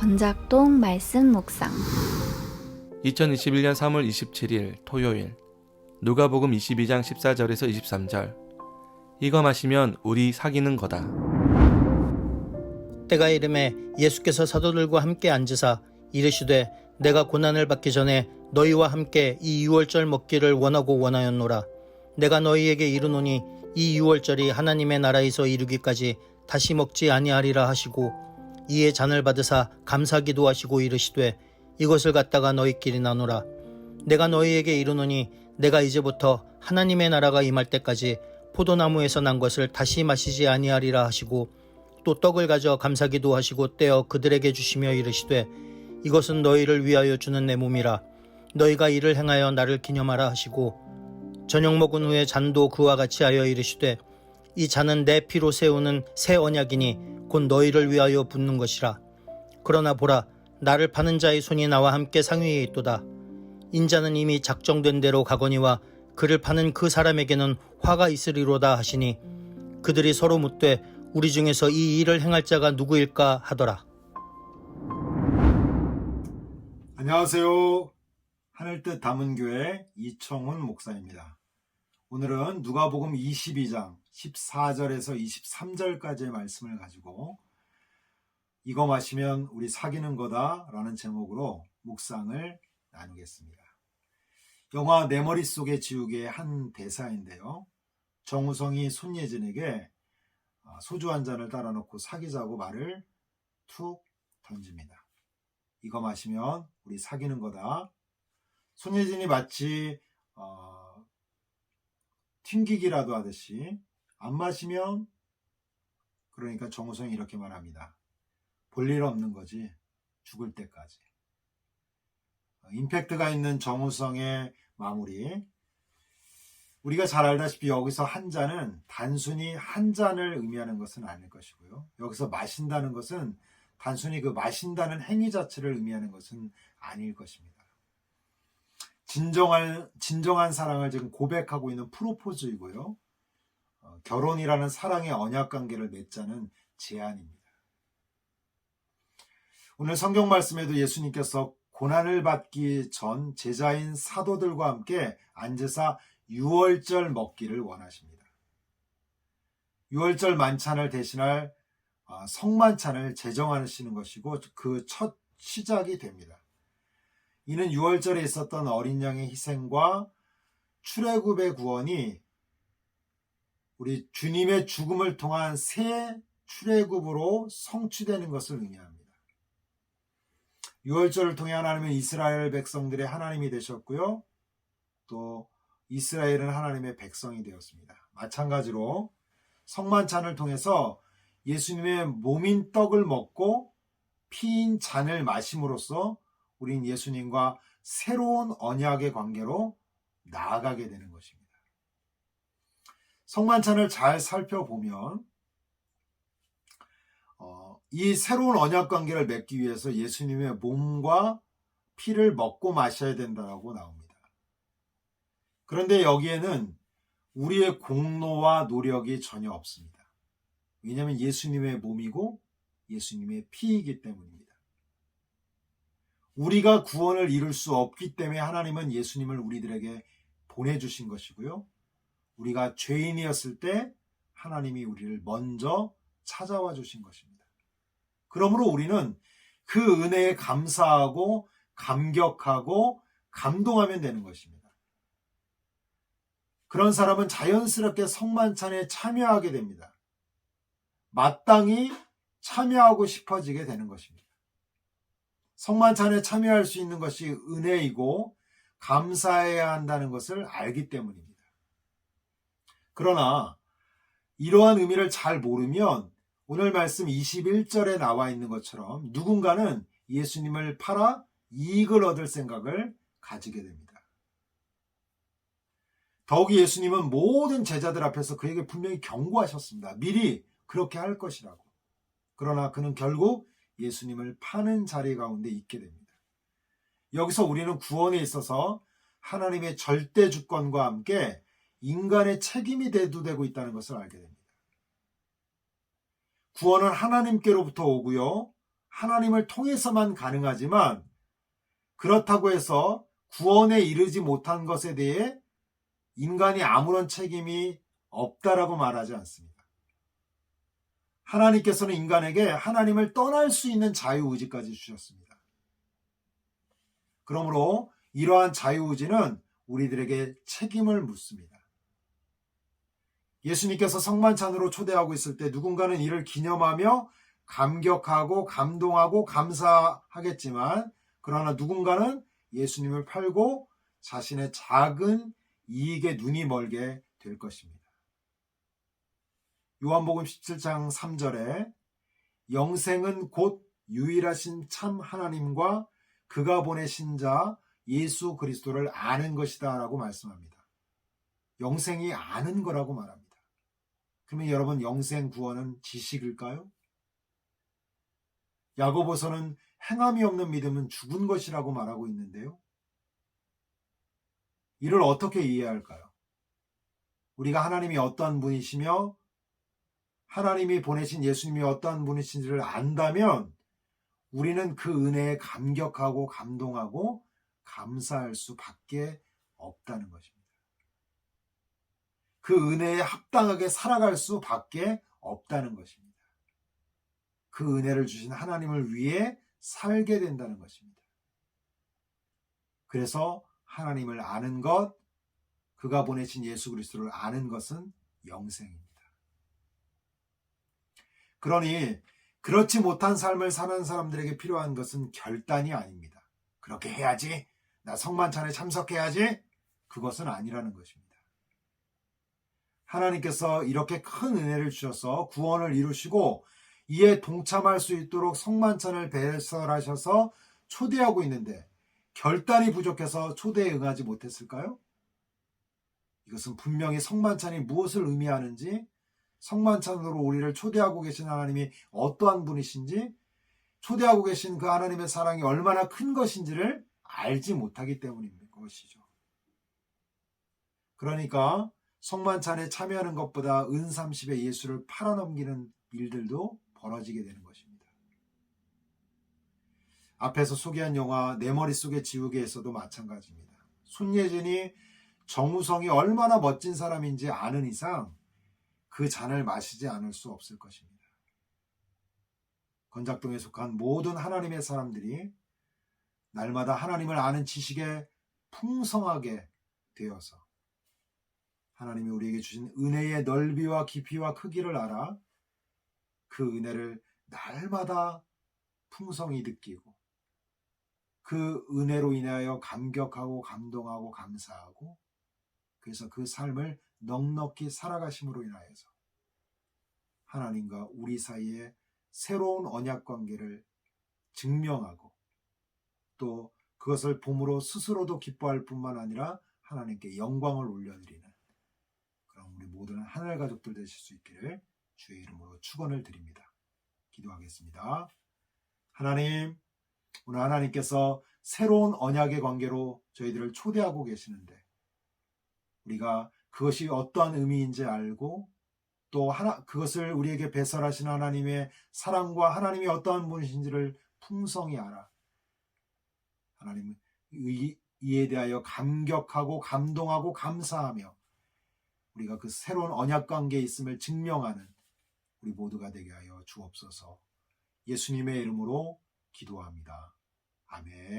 전작동 말씀 묵상 2021년 3월 27일 토요일 누가복음 22장 14절에서 23절 이거 마시면 우리 사귀는 거다. 때가 이름에 예수께서 사도들과 함께 앉으사 이르시되 내가 고난을 받기 전에 너희와 함께 이 유월절 먹기를 원하고 원하였노라. 내가 너희에게 이르노니 이 유월절이 하나님의 나라에서 이루기까지 다시 먹지 아니하리라 하시고 이에 잔을 받으사 감사기도 하시고 이르시되 이것을 갖다가 너희끼리 나누라. 내가 너희에게 이르노니 내가 이제부터 하나님의 나라가 임할 때까지 포도나무에서 난 것을 다시 마시지 아니하리라 하시고 또 떡을 가져 감사기도 하시고 떼어 그들에게 주시며 이르시되 이것은 너희를 위하여 주는 내 몸이라. 너희가 이를 행하여 나를 기념하라 하시고 저녁 먹은 후에 잔도 그와 같이 하여 이르시되 이 잔은 내 피로 세우는 새 언약이니 곧 너희를 위하여 붓는 것이라. 그러나 보라 나를 파는 자의 손이 나와 함께 상위에 있도다. 인자는 이미 작정된 대로 가거니와 그를 파는 그 사람에게는 화가 있으리로다 하시니 그들이 서로 묻되 우리 중에서 이 일을 행할 자가 누구일까 하더라. 안녕하세요. 하늘뜻 담은교회 이청훈 목사입니다. 오늘은 누가복음 22장 14절에서 23절까지의 말씀을 가지고 이거 마시면 우리 사귀는 거다 라는 제목으로 묵상을 나누겠습니다. 영화 내 머릿속에 지우개의 한 대사인데요. 정우성이 손예진에게 소주 한 잔을 따라 놓고 사귀자고 말을 툭 던집니다. 이거 마시면 우리 사귀는 거다. 손예진이 마치 튕기기라도 하듯이 안 마시면 그러니까 정우성이 이렇게 말합니다. 볼 일 없는 거지 죽을 때까지. 임팩트가 있는 정우성의 마무리. 우리가 잘 알다시피 여기서 한 잔은 단순히 한 잔을 의미하는 것은 아닐 것이고요. 여기서 마신다는 것은 단순히 그 마신다는 행위 자체를 의미하는 것은 아닐 것입니다. 진정한 사랑을 지금 고백하고 있는 프로포즈이고요. 결혼이라는 사랑의 언약 관계를 맺자는 제안입니다. 오늘 성경 말씀에도 예수님께서 고난을 받기 전 제자인 사도들과 함께 앉으사 유월절 먹기를 원하십니다. 유월절 만찬을 대신할 성만찬을 제정하시는 것이고 그 첫 시작이 됩니다. 이는 유월절에 있었던 어린 양의 희생과 출애굽의 구원이 우리 주님의 죽음을 통한 새 출애굽으로 성취되는 것을 의미합니다. 유월절을 통해 하나님은 이스라엘 백성들의 하나님이 되셨고요. 또 이스라엘은 하나님의 백성이 되었습니다. 마찬가지로 성만찬을 통해서 예수님의 몸인 떡을 먹고 피인 잔을 마심으로써 우린 예수님과 새로운 언약의 관계로 나아가게 되는 것입니다. 성만찬을 잘 살펴보면 이 새로운 언약 관계를 맺기 위해서 예수님의 몸과 피를 먹고 마셔야 된다고 나옵니다. 그런데 여기에는 우리의 공로와 노력이 전혀 없습니다. 왜냐하면 예수님의 몸이고 예수님의 피이기 때문입니다. 우리가 구원을 이룰 수 없기 때문에 하나님은 예수님을 우리들에게 보내주신 것이고요. 우리가 죄인이었을 때 하나님이 우리를 먼저 찾아와 주신 것입니다. 그러므로 우리는 그 은혜에 감사하고 감격하고 감동하면 되는 것입니다. 그런 사람은 자연스럽게 성만찬에 참여하게 됩니다. 마땅히 참여하고 싶어지게 되는 것입니다. 성만찬에 참여할 수 있는 것이 은혜이고 감사해야 한다는 것을 알기 때문입니다. 그러나 이러한 의미를 잘 모르면 오늘 말씀 21절에 나와 있는 것처럼 누군가는 예수님을 팔아 이익을 얻을 생각을 가지게 됩니다. 더욱이 예수님은 모든 제자들 앞에서 그에게 분명히 경고하셨습니다. 미리 그렇게 할 것이라고. 그러나 그는 결국 예수님을 파는 자리 가운데 있게 됩니다. 여기서 우리는 구원에 있어서 하나님의 절대 주권과 함께 인간의 책임이 대두되고 있다는 것을 알게 됩니다. 구원은 하나님께로부터 오고요. 하나님을 통해서만 가능하지만 그렇다고 해서 구원에 이르지 못한 것에 대해 인간이 아무런 책임이 없다라고 말하지 않습니다. 하나님께서는 인간에게 하나님을 떠날 수 있는 자유의지까지 주셨습니다. 그러므로 이러한 자유의지는 우리들에게 책임을 묻습니다. 예수님께서 성만찬으로 초대하고 있을 때 누군가는 이를 기념하며 감격하고 감동하고 감사하겠지만 그러나 누군가는 예수님을 팔고 자신의 작은 이익에 눈이 멀게 될 것입니다. 요한복음 17장 3절에 영생은 곧 유일하신 참 하나님과 그가 보내신 자 예수 그리스도를 아는 것이다 라고 말씀합니다. 영생이 아는 거라고 말합니다. 그러면 여러분 영생 구원은 지식일까요? 야고보서는 행함이 없는 믿음은 죽은 것이라고 말하고 있는데요. 이를 어떻게 이해할까요? 우리가 하나님이 어떠한 분이시며 하나님이 보내신 예수님이 어떠한 분이신지를 안다면 우리는 그 은혜에 감격하고 감동하고 감사할 수밖에 없다는 것입니다. 그 은혜에 합당하게 살아갈 수밖에 없다는 것입니다. 그 은혜를 주신 하나님을 위해 살게 된다는 것입니다. 그래서 하나님을 아는 것, 그가 보내신 예수 그리스도를 아는 것은 영생입니다. 그러니 그렇지 못한 삶을 사는 사람들에게 필요한 것은 결단이 아닙니다. 그렇게 해야지, 나 성만찬에 참석해야지, 그것은 아니라는 것입니다. 하나님께서 이렇게 큰 은혜를 주셔서 구원을 이루시고 이에 동참할 수 있도록 성만찬을 배설하셔서 초대하고 있는데 결단이 부족해서 초대에 응하지 못했을까요? 이것은 분명히 성만찬이 무엇을 의미하는지, 성만찬으로 우리를 초대하고 계신 하나님이 어떠한 분이신지, 초대하고 계신 그 하나님의 사랑이 얼마나 큰 것인지를 알지 못하기 때문인 것이죠. 그러니까 성만찬에 참여하는 것보다 은30에 예수를 팔아넘기는 일들도 벌어지게 되는 것입니다. 앞에서 소개한 영화 내 머릿속에 지우개에서도 마찬가지입니다. 손예진이 정우성이 얼마나 멋진 사람인지 아는 이상 그 잔을 마시지 않을 수 없을 것입니다. 건작동에 속한 모든 하나님의 사람들이 날마다 하나님을 아는 지식에 풍성하게 되어서 하나님이 우리에게 주신 은혜의 넓이와 깊이와 크기를 알아 그 은혜를 날마다 풍성히 느끼고 그 은혜로 인하여 감격하고 감동하고 감사하고 그래서 그 삶을 넉넉히 살아가심으로 인하여서 하나님과 우리 사이에 새로운 언약 관계를 증명하고 또 그것을 봄으로 스스로도 기뻐할 뿐만 아니라 하나님께 영광을 올려드리는 그럼 우리 모두는 하늘 가족들 되실 수 있기를 주의 이름으로 축원을 드립니다. 기도하겠습니다. 하나님, 오늘 하나님께서 새로운 언약의 관계로 저희들을 초대하고 계시는데 우리가 그것이 어떠한 의미인지 알고 또 그것을 우리에게 배설하신 하나님의 사랑과 하나님이 어떠한 분이신지를 풍성히 알아 하나님 이에 대하여 감격하고 감동하고 감사하며 우리가 그 새로운 언약 관계에 있음을 증명하는 우리 모두가 되게 하여 주옵소서. 예수님의 이름으로 기도합니다. 아멘.